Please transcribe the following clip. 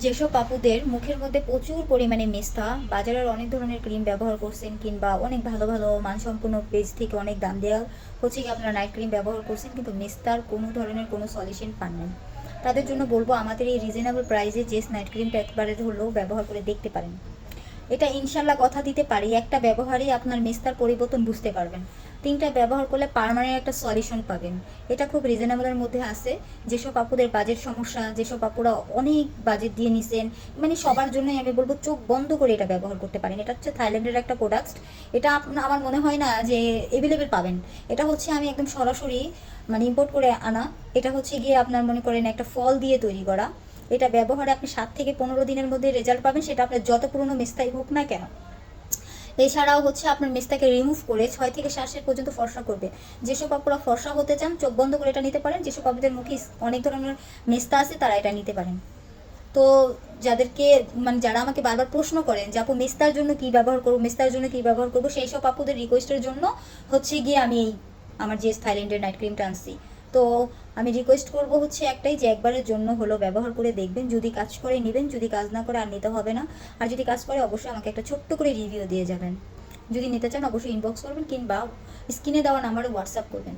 যেসব আপুদের মুখের মধ্যে প্রচুর পরিমাণে মেস্তা, বাজারের অনেক ধরনের ক্রিম ব্যবহার করছেন কিংবা অনেক ভালো ভালো মানসম্পন্ন পেজ থেকে অনেক দাম দেওয়া হচ্ছে কি আপনারা নাইট ক্রিম ব্যবহার করছেন কিন্তু মেস্তার কোনো ধরনের কোনো সলিউশন পান নাই, তাদের জন্য বলবো আমাদের এই রিজনেবল প্রাইসে জেস নাইট ক্রিমটা একবারে হলেও ব্যবহার করে দেখতে পারেন। এটা ইনশাল্লাহ কথা দিতে পারি, একটা ব্যবহারেই আপনার মেস্তার পরিবর্তন বুঝতে পারবেন। 3টা ব্যবহার করলে পার্মানেন্ট একটা সলিউশন পাবেন। এটা খুব রিজনেবলের মধ্যে আছে। যেসব আপুদের বাজেট সমস্যা, যেসব আপুরা অনেক বাজেট দিয়ে নিছেন, মানে সবার জন্যই আমি বলবো চোখ বন্ধ করে এটা ব্যবহার করতে পারেন। এটা হচ্ছে থাইল্যান্ডের একটা প্রোডাক্ট। এটা আমার মনে হয় না যে এভেলেবেল পাবেন। এটা হচ্ছে আমি একদম সরাসরি মানে ইম্পোর্ট করে আনা। এটা হচ্ছে গিয়ে আপনার মনে করেন একটা ফল দিয়ে তৈরি করা। এটা ব্যবহারে আপনি 7 থেকে 15 দিনের মধ্যে রেজাল্ট পাবেন, সেটা আপনার যত পুরনো মেস্তাই হোক না কেন। এছাড়াও হচ্ছে আপনার মেস্তাকে রিমুভ করে 6 থেকে 7 পর্যন্ত ফর্সা করবে। যেসব আপুরা ফর্সা হতে চান চোখ বন্ধ করে এটা নিতে পারেন। যেসব আপুদের মুখে অনেক ধরনের মেস্তা আছে তারা এটা নিতে পারেন। তো যাদেরকে মানে যারা আমাকে বারবার প্রশ্ন করেন যে আপু মেস্তার জন্য কি ব্যবহার করবো, মেস্তার জন্য কি ব্যবহার করবো, সেই সব আপুদের রিকোয়েস্টের জন্য হচ্ছে গিয়ে আমি এই আমার যে থাইল্যান্ডের নাইট ক্রিমটা আনছি। তো আমি রিকোয়েস্ট করব হচ্ছে একটাই, যে একবারের জন্য হলো ব্যবহার করে দেখবেন, যদি কাজ করে নেবেন, যদি কাজ না করে আর নিতে হবে না। আর যদি কাজ করে অবশ্যই আমাকে একটা ছোট্ট করে রিভিউ দিয়ে যাবেন। যদি নিতে চান অবশ্যই ইনবক্স করবেন কিংবা স্ক্রিনে দেওয়া নাম্বারে হোয়াটসঅ্যাপ করবেন।